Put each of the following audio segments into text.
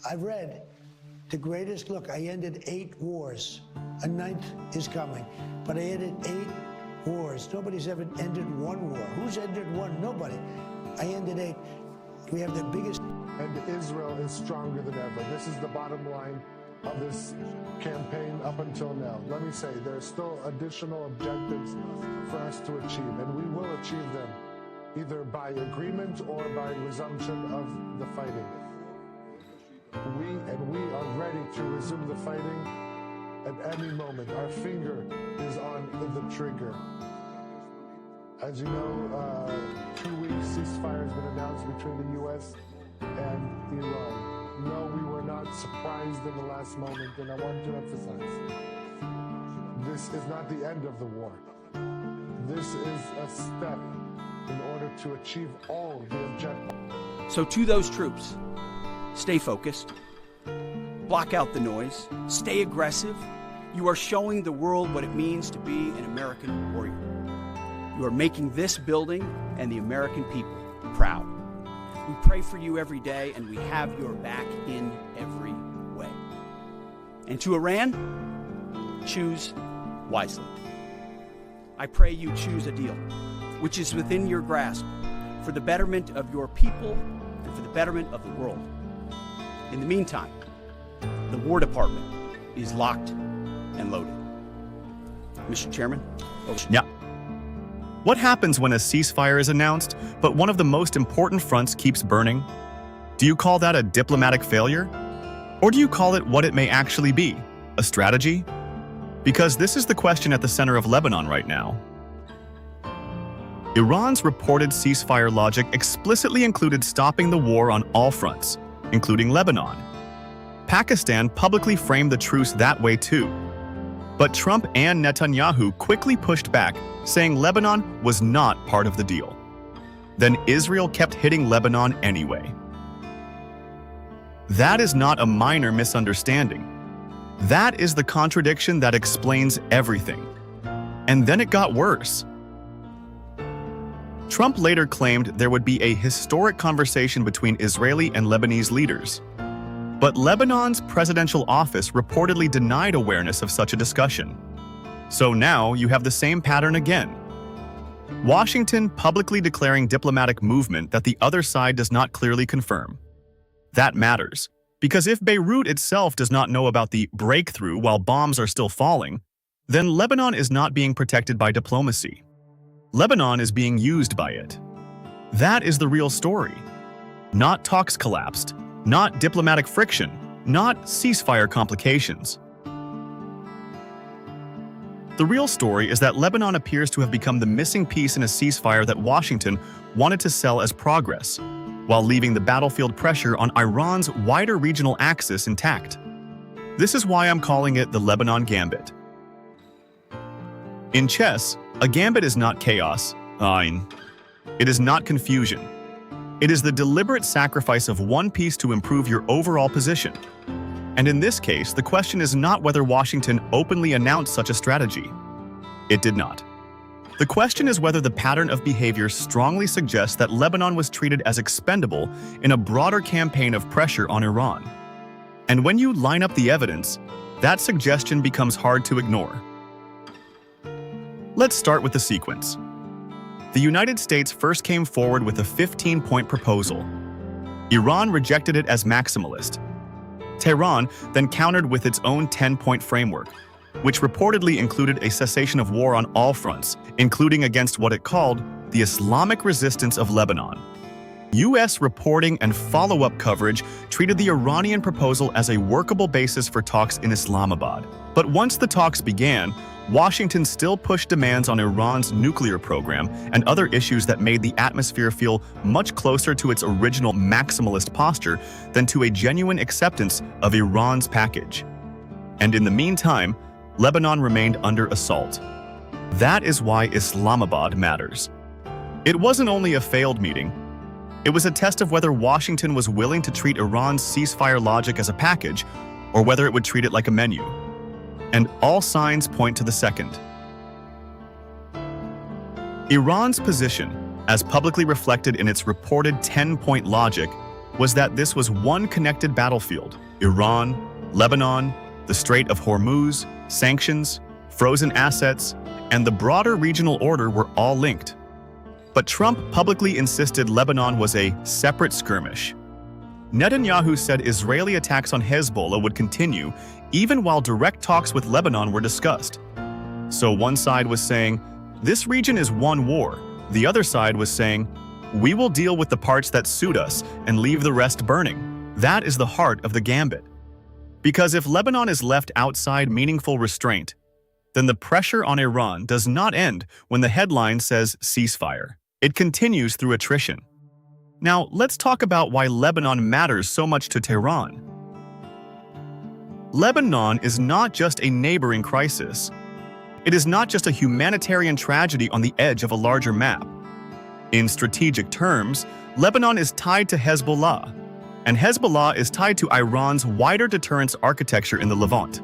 I've read the greatest, look, I ended 8 wars. A 9th is coming, but I ended 8 wars. Nobody's ever ended 1 war. Who's ended 1? Nobody. I ended 8. We have the biggest. And Israel is stronger than ever. This is the bottom line of this campaign up until now. Let me say, there are still additional objectives for us to achieve, and we will achieve them either by agreement or by resumption of the fighting. We are ready to resume the fighting at any moment. Our finger is on the trigger. As you know, 2-week ceasefire has been announced between the U.S. and Iran. No, we were not surprised in the last moment, and I want to emphasize, this is not the end of the war. This is a step in order to achieve all the objectives. So to those troops, stay focused, block out the noise, stay aggressive. You are showing the world what it means to be an American warrior. You are making this building and the American people proud. We pray for you every day, and we have your back in every way. And to Iran, choose wisely. I pray you choose a deal which is within your grasp for the betterment of your people and for the betterment of the world. In the meantime, the War Department is locked and loaded. Mr. Chairman, over. Yeah. What happens when a ceasefire is announced, but one of the most important fronts keeps burning? Do you call that a diplomatic failure? Or do you call it what it may actually be, a strategy? Because this is the question at the center of Lebanon right now. Iran's reported ceasefire logic explicitly included stopping the war on all fronts, including Lebanon. Pakistan publicly framed the truce that way too. But Trump and Netanyahu quickly pushed back, saying Lebanon was not part of the deal. Then Israel kept hitting Lebanon anyway. That is not a minor misunderstanding. That is the contradiction that explains everything. And then it got worse. Trump later claimed there would be a historic conversation between Israeli and Lebanese leaders. But Lebanon's presidential office reportedly denied awareness of such a discussion. So now you have the same pattern again. Washington publicly declaring diplomatic movement that the other side does not clearly confirm. That matters, because if Beirut itself does not know about the breakthrough while bombs are still falling, then Lebanon is not being protected by diplomacy. Lebanon is being used by it. That is the real story. Not talks collapsed, not diplomatic friction, not ceasefire complications. The real story is that Lebanon appears to have become the missing piece in a ceasefire that Washington wanted to sell as progress, while leaving the battlefield pressure on Iran's wider regional axis intact. This is why I'm calling it the Lebanon Gambit. In chess, a gambit is not chaos. It is not confusion. It is the deliberate sacrifice of one piece to improve your overall position. And in this case, the question is not whether Washington openly announced such a strategy. It did not. The question is whether the pattern of behavior strongly suggests that Lebanon was treated as expendable in a broader campaign of pressure on Iran. And when you line up the evidence, that suggestion becomes hard to ignore. Let's start with the sequence. The United States first came forward with a 15-point proposal. Iran rejected it as maximalist. Tehran then countered with its own 10-point framework, which reportedly included a cessation of war on all fronts, including against what it called the Islamic resistance of Lebanon. U.S. reporting and follow-up coverage treated the Iranian proposal as a workable basis for talks in Islamabad. But once the talks began, Washington still pushed demands on Iran's nuclear program and other issues that made the atmosphere feel much closer to its original maximalist posture than to a genuine acceptance of Iran's package. And in the meantime, Lebanon remained under assault. That is why Islamabad matters. It wasn't only a failed meeting. It was a test of whether Washington was willing to treat Iran's ceasefire logic as a package, or whether it would treat it like a menu. And all signs point to the second. Iran's position, as publicly reflected in its reported 10-point logic, was that this was one connected battlefield. Iran, Lebanon, the Strait of Hormuz, sanctions, frozen assets, and the broader regional order were all linked. But Trump publicly insisted Lebanon was a separate skirmish. Netanyahu said Israeli attacks on Hezbollah would continue even while direct talks with Lebanon were discussed. So one side was saying, this region is one war. The other side was saying, we will deal with the parts that suit us and leave the rest burning. That is the heart of the gambit. Because if Lebanon is left outside meaningful restraint, then the pressure on Iran does not end when the headline says ceasefire. It continues through attrition. Now, let's talk about why Lebanon matters so much to Tehran. Lebanon is not just a neighboring crisis. It is not just a humanitarian tragedy on the edge of a larger map. In strategic terms, Lebanon is tied to Hezbollah, and Hezbollah is tied to Iran's wider deterrence architecture in the Levant.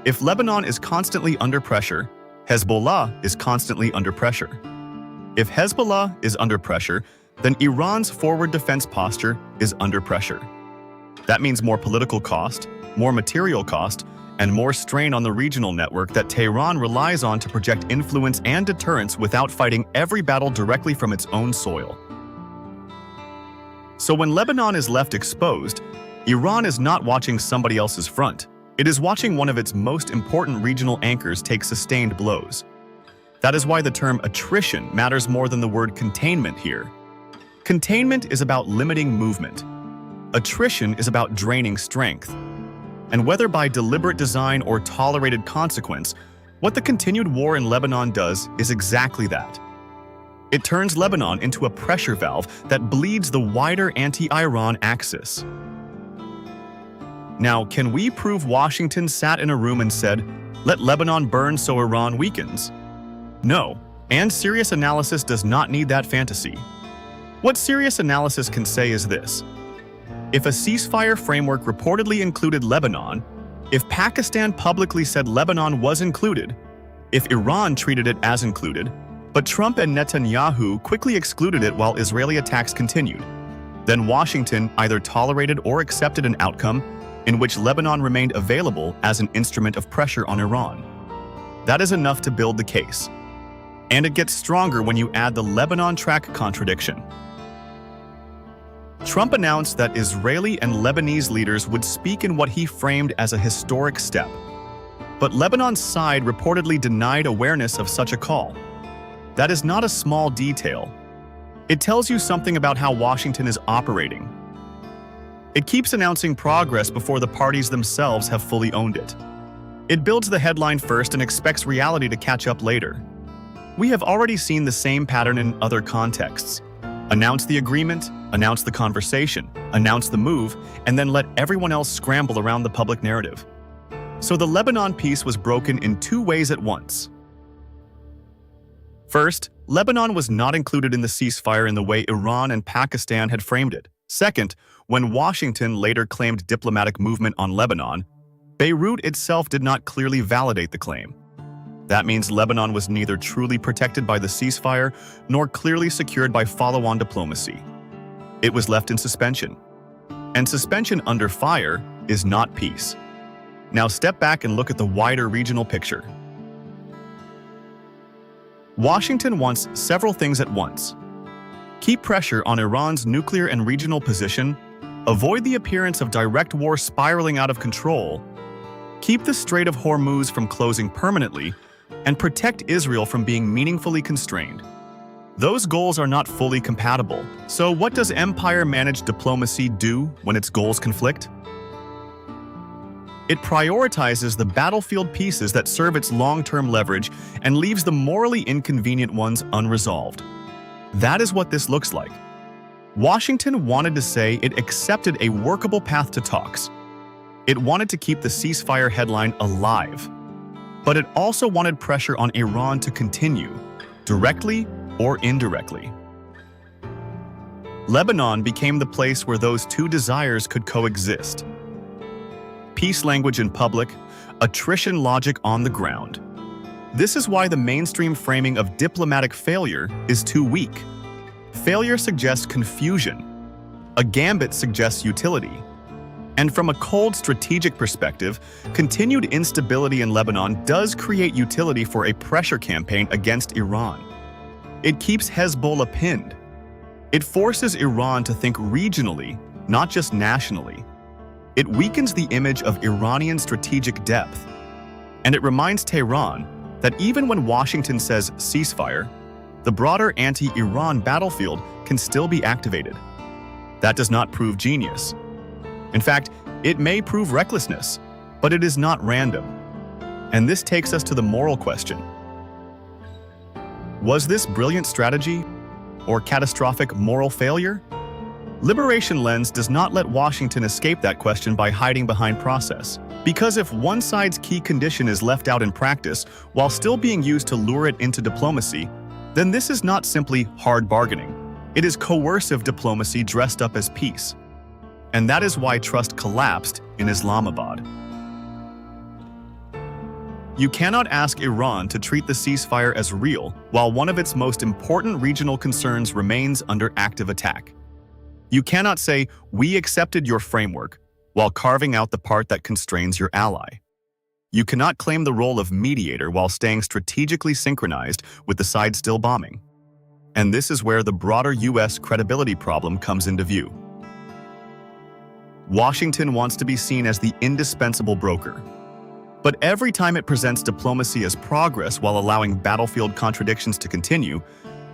If Lebanon is constantly under pressure, Hezbollah is constantly under pressure. If Hezbollah is under pressure, then Iran's forward defense posture is under pressure. That means more political cost, more material cost, and more strain on the regional network that Tehran relies on to project influence and deterrence without fighting every battle directly from its own soil. So when Lebanon is left exposed, Iran is not watching somebody else's front. It is watching one of its most important regional anchors take sustained blows. That is why the term attrition matters more than the word containment here. Containment is about limiting movement. Attrition is about draining strength. And whether by deliberate design or tolerated consequence, what the continued war in Lebanon does is exactly that. It turns Lebanon into a pressure valve that bleeds the wider anti-Iran axis. Now, can we prove Washington sat in a room and said, "Let Lebanon burn so Iran weakens"? No, and serious analysis does not need that fantasy. What serious analysis can say is this: if a ceasefire framework reportedly included Lebanon, if Pakistan publicly said Lebanon was included, if Iran treated it as included, but Trump and Netanyahu quickly excluded it while Israeli attacks continued, then Washington either tolerated or accepted an outcome in which Lebanon remained available as an instrument of pressure on Iran. That is enough to build the case. And it gets stronger when you add the Lebanon track contradiction. Trump announced that Israeli and Lebanese leaders would speak in what he framed as a historic step. But Lebanon's side reportedly denied awareness of such a call. That is not a small detail. It tells you something about how Washington is operating. It keeps announcing progress before the parties themselves have fully owned it. It builds the headline first and expects reality to catch up later. We have already seen the same pattern in other contexts. Announce the agreement, announce the conversation, announce the move, and then let everyone else scramble around the public narrative. So the Lebanon peace was broken in two ways at once. First, Lebanon was not included in the ceasefire in the way Iran and Pakistan had framed it. Second, when Washington later claimed diplomatic movement on Lebanon, Beirut itself did not clearly validate the claim. That means Lebanon was neither truly protected by the ceasefire nor clearly secured by follow-on diplomacy. It was left in suspension. And suspension under fire is not peace. Now step back and look at the wider regional picture. Washington wants several things at once. Keep pressure on Iran's nuclear and regional position, avoid the appearance of direct war spiraling out of control, keep the Strait of Hormuz from closing permanently, and protect Israel from being meaningfully constrained. Those goals are not fully compatible. So what does empire-managed diplomacy do when its goals conflict? It prioritizes the battlefield pieces that serve its long-term leverage and leaves the morally inconvenient ones unresolved. That is what this looks like. Washington wanted to say it accepted a workable path to talks. It wanted to keep the ceasefire headline alive. But it also wanted pressure on Iran to continue, directly or indirectly. Lebanon became the place where those two desires could coexist. Peace language in public, attrition logic on the ground. This is why the mainstream framing of diplomatic failure is too weak. Failure suggests confusion. A gambit suggests utility. And from a cold strategic perspective, continued instability in Lebanon does create utility for a pressure campaign against Iran. It keeps Hezbollah pinned. It forces Iran to think regionally, not just nationally. It weakens the image of Iranian strategic depth. And it reminds Tehran that even when Washington says ceasefire, the broader anti-Iran battlefield can still be activated. That does not prove genius. In fact, it may prove recklessness, but it is not random. And this takes us to the moral question. Was this brilliant strategy or catastrophic moral failure? Liberation Lens does not let Washington escape that question by hiding behind process. Because if one side's key condition is left out in practice while still being used to lure it into diplomacy, then this is not simply hard bargaining. It is coercive diplomacy dressed up as peace. And that is why trust collapsed in Islamabad. You cannot ask Iran to treat the ceasefire as real while one of its most important regional concerns remains under active attack. You cannot say, "We accepted your framework," while carving out the part that constrains your ally. You cannot claim the role of mediator while staying strategically synchronized with the side still bombing. And this is where the broader US credibility problem comes into view. Washington wants to be seen as the indispensable broker. But every time it presents diplomacy as progress while allowing battlefield contradictions to continue,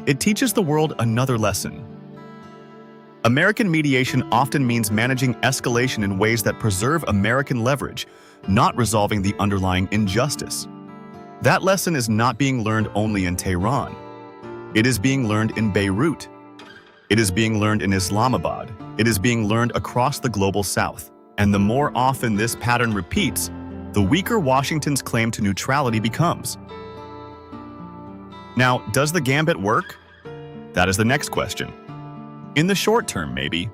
it teaches the world another lesson. American mediation often means managing escalation in ways that preserve American leverage, not resolving the underlying injustice. That lesson is not being learned only in Tehran. It is being learned in Beirut. It is being learned in Islamabad. It is being learned across the global South. And the more often this pattern repeats, the weaker Washington's claim to neutrality becomes. Now, does the gambit work? That is the next question. In the short term, maybe.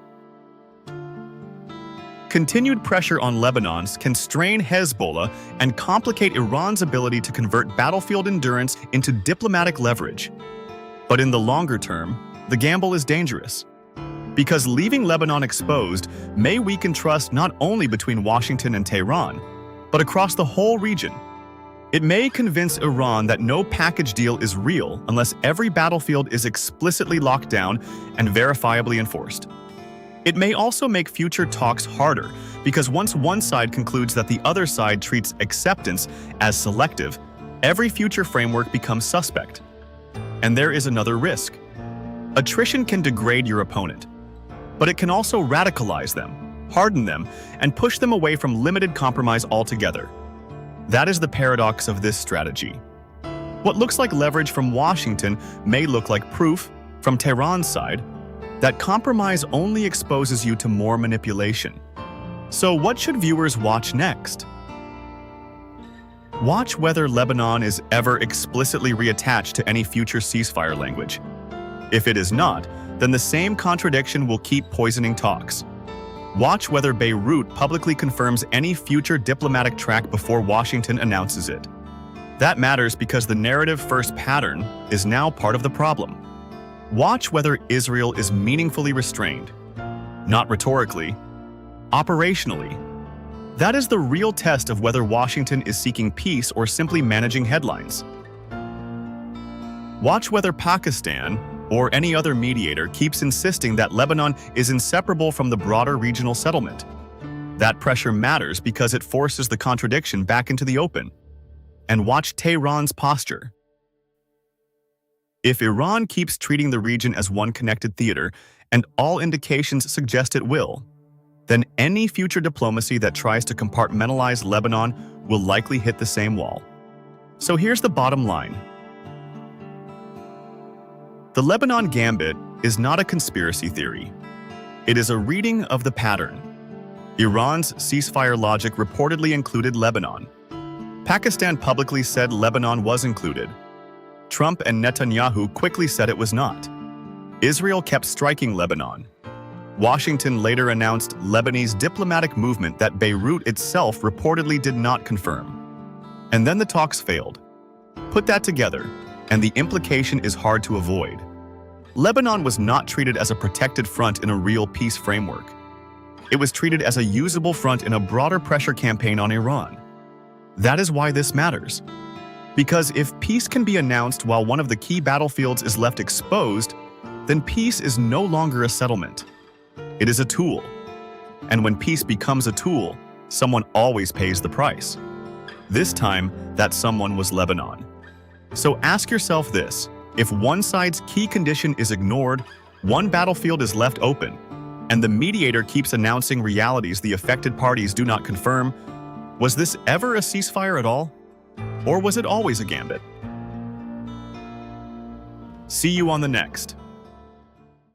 Continued pressure on Lebanon can strain Hezbollah and complicate Iran's ability to convert battlefield endurance into diplomatic leverage. But in the longer term, the gamble is dangerous. Because leaving Lebanon exposed may weaken trust not only between Washington and Tehran, but across the whole region. It may convince Iran that no package deal is real unless every battlefield is explicitly locked down and verifiably enforced. It may also make future talks harder because once one side concludes that the other side treats acceptance as selective, every future framework becomes suspect. And there is another risk. Attrition can degrade your opponent, but it can also radicalize them, harden them, and push them away from limited compromise altogether. That is the paradox of this strategy. What looks like leverage from Washington may look like proof, from Tehran's side, that compromise only exposes you to more manipulation. So what should viewers watch next? Watch whether Lebanon is ever explicitly reattached to any future ceasefire language. If it is not, then the same contradiction will keep poisoning talks. Watch whether Beirut publicly confirms any future diplomatic track before Washington announces it. That matters because the narrative-first pattern is now part of the problem. Watch whether Israel is meaningfully restrained, not rhetorically, operationally. That is the real test of whether Washington is seeking peace or simply managing headlines. Watch whether Pakistan or any other mediator keeps insisting that Lebanon is inseparable from the broader regional settlement. That pressure matters because it forces the contradiction back into the open. And watch Tehran's posture. If Iran keeps treating the region as one connected theater, and all indications suggest it will, then any future diplomacy that tries to compartmentalize Lebanon will likely hit the same wall. So here's the bottom line. The Lebanon Gambit is not a conspiracy theory. It is a reading of the pattern. Iran's ceasefire logic reportedly included Lebanon. Pakistan publicly said Lebanon was included. Trump and Netanyahu quickly said it was not. Israel kept striking Lebanon. Washington later announced Lebanese diplomatic movement that Beirut itself reportedly did not confirm. And then the talks failed. Put that together, and the implication is hard to avoid. Lebanon was not treated as a protected front in a real peace framework. It was treated as a usable front in a broader pressure campaign on Iran. That is why this matters. Because if peace can be announced while one of the key battlefields is left exposed, then peace is no longer a settlement. It is a tool. And when peace becomes a tool, someone always pays the price. This time, that someone was Lebanon. So ask yourself this: if one side's key condition is ignored, one battlefield is left open, and the mediator keeps announcing realities the affected parties do not confirm, was this ever a ceasefire at all? Or was it always a gambit? See you on the next.